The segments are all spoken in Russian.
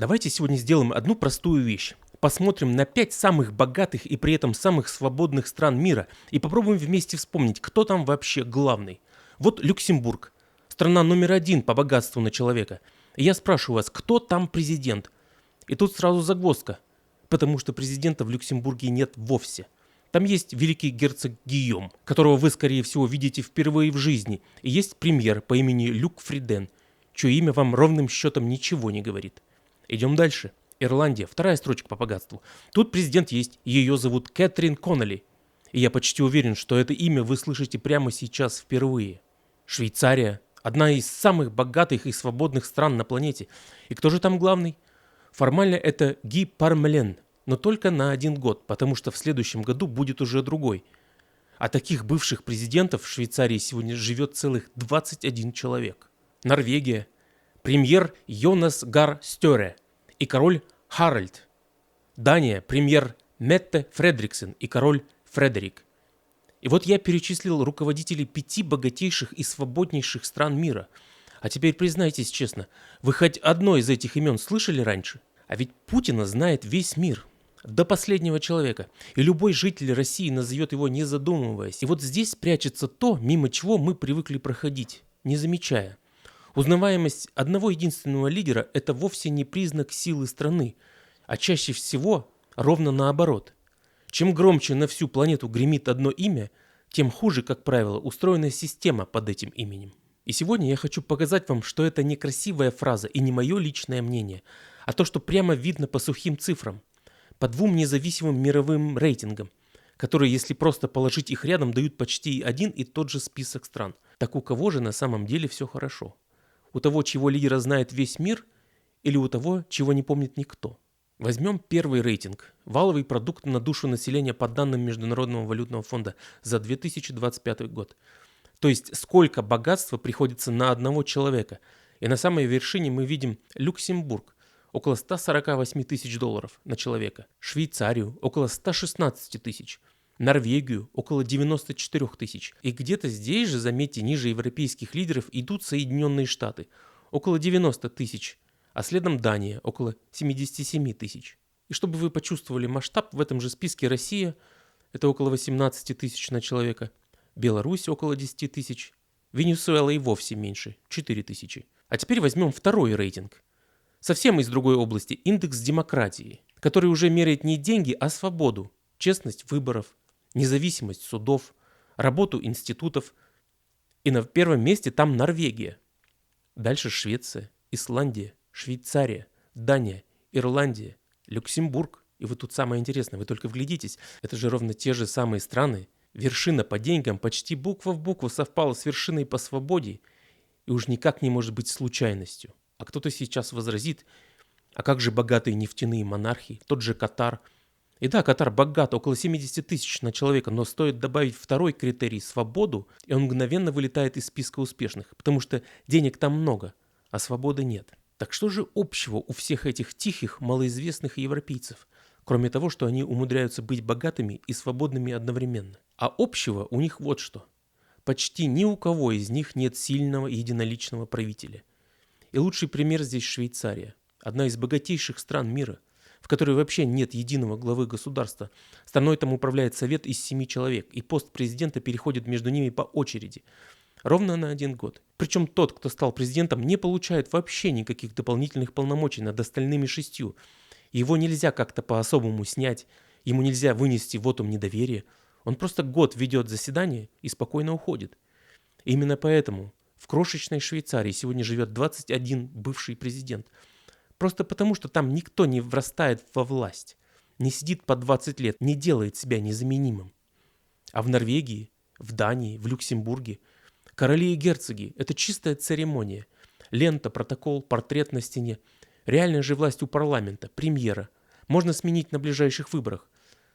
Давайте сегодня сделаем одну простую вещь. Посмотрим на 5 самых богатых и при этом самых свободных стран мира и попробуем вместе вспомнить, кто там вообще главный. Вот Люксембург, страна номер 1 по богатству на человека. И я спрашиваю вас, кто там президент? И тут сразу загвоздка, потому что президента в Люксембурге нет вовсе. Там есть великий герцог Гийом, которого вы, скорее всего, видите впервые в жизни, и есть премьер по имени Люк Фриден, чье имя вам ровным счетом ничего не говорит. Идем дальше. Ирландия, вторая строчка по богатству. Тут президент есть, ее зовут Кэтрин Коннелли. И я почти уверен, что это имя вы слышите прямо сейчас впервые. Швейцария, одна из самых богатых и свободных стран на планете. И кто же там главный? Формально это Ги Пармелен, но только на 1 год, потому что в следующем году будет уже другой. А таких бывших президентов в Швейцарии сегодня живет целых 21 человек. Норвегия. Премьер Йонас Гар Стёре и король Харальд. Дания, премьер Метте Фредриксен и король Фредерик. И вот я перечислил руководителей 5 богатейших и свободнейших стран мира. А теперь признайтесь честно, вы хоть одно из этих имен слышали раньше? А ведь Путина знает весь мир. До последнего человека. И любой житель России назовет его, не задумываясь. И вот здесь прячется то, мимо чего мы привыкли проходить, не замечая. Узнаваемость одного единственного лидера – это вовсе не признак силы страны, а чаще всего ровно наоборот. Чем громче на всю планету гремит одно имя, тем хуже, как правило, устроена система под этим именем. И сегодня я хочу показать вам, что это не красивая фраза и не мое личное мнение, а то, что прямо видно по сухим цифрам, по 2 независимым мировым рейтингам, которые, если просто положить их рядом, дают почти один и тот же список стран. Так у кого же на самом деле все хорошо? У того, чего лидера знает весь мир, или у того, чего не помнит никто? Возьмем первый рейтинг. Валовый продукт на душу населения по данным Международного валютного фонда за 2025 год. То есть сколько богатства приходится на одного человека. И на самой вершине мы видим Люксембург. Около 148 тысяч долларов на человека. Швейцарию около 116 тысяч. Норвегию около 94 тысяч. И где-то здесь же, заметьте, ниже европейских лидеров идут Соединенные Штаты. Около 90 тысяч. А следом Дания около 77 тысяч. И чтобы вы почувствовали масштаб, в этом же списке Россия это около 18 тысяч на человека. Беларусь около 10 тысяч. Венесуэла и вовсе меньше, 4 тысячи. А теперь возьмем второй рейтинг. Совсем из другой области, индекс демократии, который уже меряет не деньги, а свободу, честность выборов, независимость судов, работу институтов. И на первом месте там Норвегия. Дальше Швеция, Исландия, Швейцария, Дания, Ирландия, Люксембург. И вот тут самое интересное, вы только вглядитесь, это же ровно те же самые страны. Вершина по деньгам почти буква в букву совпала с вершиной по свободе и уж никак не может быть случайностью. А кто-то сейчас возразит, а как же богатые нефтяные монархии, тот же Катар. И да, Катар богат, около 70 тысяч на человека, но стоит добавить второй критерий – свободу, и он мгновенно вылетает из списка успешных, потому что денег там много, а свободы нет. Так что же общего у всех этих тихих, малоизвестных европейцев, кроме того, что они умудряются быть богатыми и свободными одновременно? А общего у них вот что. Почти ни у кого из них нет сильного единоличного правителя. И лучший пример здесь Швейцария, одна из богатейших стран мира, в которой вообще нет единого главы государства. Страной там управляет совет из 7 человек, и пост президента переходит между ними по очереди. Ровно на 1 год. Причем тот, кто стал президентом, не получает вообще никаких дополнительных полномочий над остальными 6. Его нельзя как-то по-особому снять, ему нельзя вынести вотум недоверия. Он просто год ведет заседание и спокойно уходит. И именно поэтому в крошечной Швейцарии сегодня живет 21 бывший президент. Просто потому, что там никто не врастает во власть, не сидит по 20 лет, не делает себя незаменимым. А в Норвегии, в Дании, в Люксембурге короли и герцоги – это чистая церемония. Лента, протокол, портрет на стене. Реальная же власть у парламента, премьера. Можно сменить на ближайших выборах.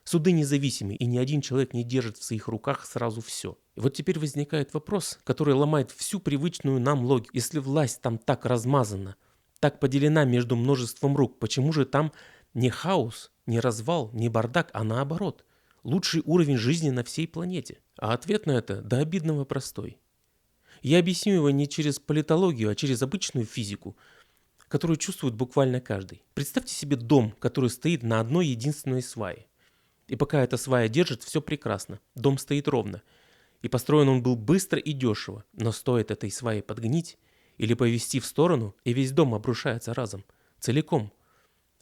Суды независимы, и ни один человек не держит в своих руках сразу все. И вот теперь возникает вопрос, который ломает всю привычную нам логику. Если власть там так размазана, так поделена между множеством рук, почему же там не хаос, не развал, не бардак, а наоборот? Лучший уровень жизни на всей планете. А ответ на это до обидного простой. Я объясню его не через политологию, а через обычную физику. которую чувствует буквально каждый. Представьте себе дом, который стоит на одной единственной свае. И пока эта свая держит, все прекрасно. Дом стоит ровно. И построен он был быстро и дешево. Но стоит этой свае подгнить или повести в сторону, и весь дом обрушается разом. Целиком.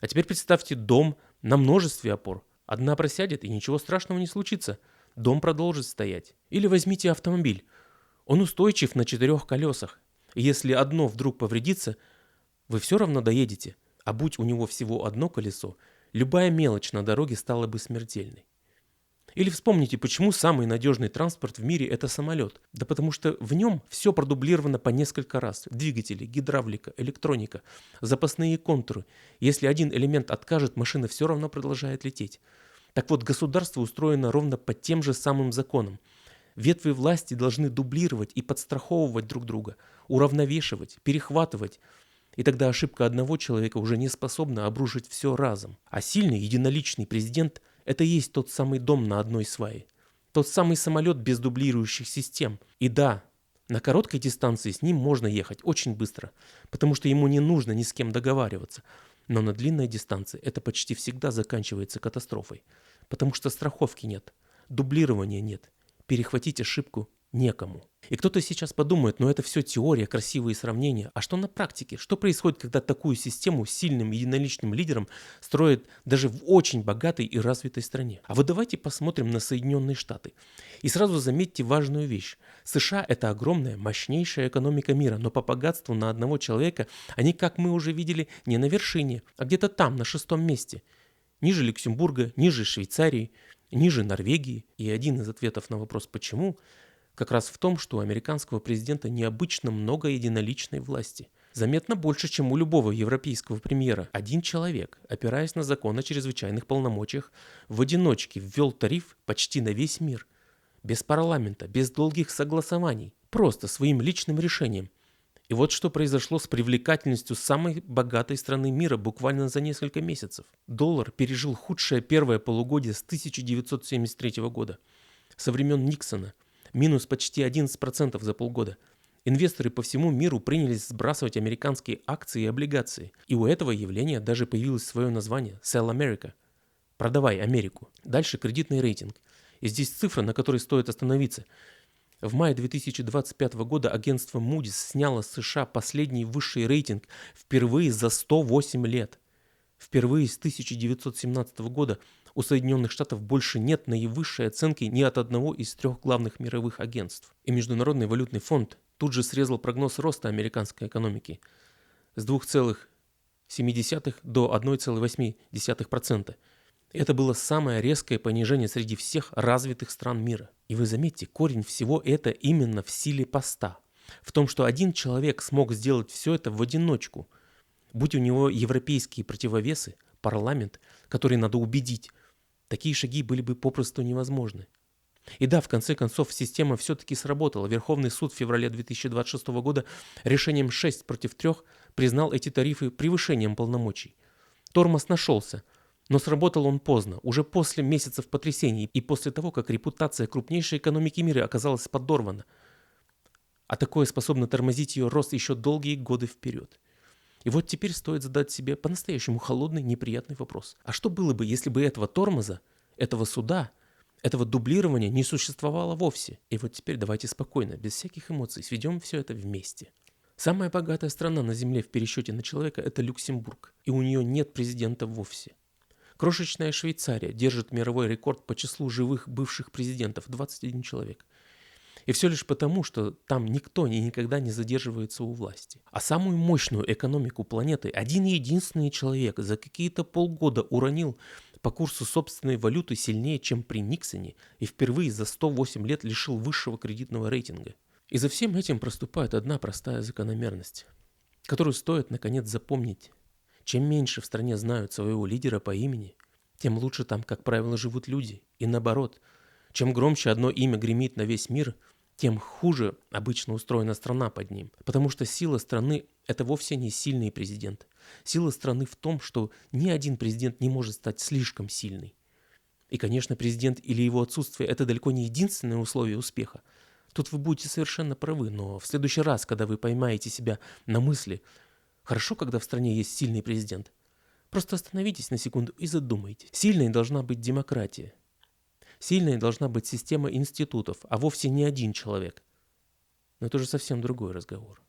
А теперь представьте дом на множестве опор. Одна просядет, и ничего страшного не случится. Дом продолжит стоять. Или возьмите автомобиль. Он устойчив на 4 колесах. И если одно вдруг повредится, вы все равно доедете. А будь у него всего одно колесо, любая мелочь на дороге стала бы смертельной. Или вспомните, почему самый надежный транспорт в мире – это самолет. Да потому что в нем все продублировано по несколько раз. Двигатели, гидравлика, электроника, запасные контуры. Если один элемент откажет, машина все равно продолжает лететь. Так вот, государство устроено ровно по тем же самым законам. Ветви власти должны дублировать и подстраховывать друг друга, уравновешивать, перехватывать. И тогда ошибка одного человека уже не способна обрушить все разом. А сильный единоличный президент – это и есть тот самый дом на одной свае. Тот самый самолет без дублирующих систем. И да, на короткой дистанции с ним можно ехать очень быстро, потому что ему не нужно ни с кем договариваться. Но на длинной дистанции это почти всегда заканчивается катастрофой, потому что страховки нет, дублирования нет, перехватить ошибку некому. И кто-то сейчас подумает, это все теория, красивые сравнения. А что на практике? Что происходит, когда такую систему с сильным единоличным лидером строят даже в очень богатой и развитой стране? А вот давайте посмотрим на Соединенные Штаты. И сразу заметьте важную вещь. США – это огромная, мощнейшая экономика мира, но по богатству на одного человека они, как мы уже видели, не на вершине, а где-то там, на 6-м месте. Ниже Люксембурга, ниже Швейцарии, ниже Норвегии. И один из ответов на вопрос «почему?» как раз в том, что у американского президента необычно много единоличной власти. Заметно больше, чем у любого европейского премьера. Один человек, опираясь на закон о чрезвычайных полномочиях, в одиночке ввел тариф почти на весь мир. Без парламента, без долгих согласований. Просто своим личным решением. И вот что произошло с привлекательностью самой богатой страны мира буквально за несколько месяцев. Доллар пережил худшее первое полугодие с 1973 года. Со времен Никсона. Минус почти 11% за полгода. Инвесторы по всему миру принялись сбрасывать американские акции и облигации. И у этого явления даже появилось свое название – Sell America. Продавай Америку. Дальше кредитный рейтинг. И здесь цифра, на которой стоит остановиться. В мае 2025 года агентство Moody's сняло с США последний высший рейтинг впервые за 108 лет. Впервые с 1917 года у Соединенных Штатов больше нет наивысшей оценки ни от одного из 3 главных мировых агентств. И Международный валютный фонд тут же срезал прогноз роста американской экономики с 2,7 до 1,8%. Это было самое резкое понижение среди всех развитых стран мира. И вы заметьте, корень всего это именно в силе поста. В том, что один человек смог сделать все это в одиночку. Будь у него европейские противовесы, парламент, который надо убедить, такие шаги были бы попросту невозможны. И да, в конце концов, система все-таки сработала. Верховный суд в феврале 2026 года решением 6 против 3 признал эти тарифы превышением полномочий. Тормоз нашелся, но сработал он поздно, уже после месяцев потрясений и после того, как репутация крупнейшей экономики мира оказалась подорвана. А такое способно тормозить ее рост еще долгие годы вперед. И вот теперь стоит задать себе по-настоящему холодный, неприятный вопрос. А что было бы, если бы этого тормоза, этого суда, этого дублирования не существовало вовсе? И вот теперь давайте спокойно, без всяких эмоций, сведем все это вместе. Самая богатая страна на Земле в пересчете на человека – это Люксембург. И у нее нет президента вовсе. Крошечная Швейцария держит мировой рекорд по числу живых бывших президентов – 21 человек. И все лишь потому, что там никто и никогда не задерживается у власти. А самую мощную экономику планеты один единственный человек за какие-то полгода уронил по курсу собственной валюты сильнее, чем при Никсоне, и впервые за 108 лет лишил высшего кредитного рейтинга. И за всем этим проступает одна простая закономерность, которую стоит наконец запомнить. Чем меньше в стране знают своего лидера по имени, тем лучше там, как правило, живут люди. И наоборот, чем громче одно имя гремит на весь мир, тем хуже обычно устроена страна под ним. Потому что сила страны – это вовсе не сильный президент. Сила страны в том, что ни один президент не может стать слишком сильный. И, конечно, президент или его отсутствие – это далеко не единственное условие успеха. Тут вы будете совершенно правы, но в следующий раз, когда вы поймаете себя на мысли, Хорошо, когда в стране есть сильный президент. Просто остановитесь на секунду и задумайтесь. Сильной должна быть демократия. Сильной должна быть система институтов, а вовсе не один человек. Но это уже совсем другой разговор.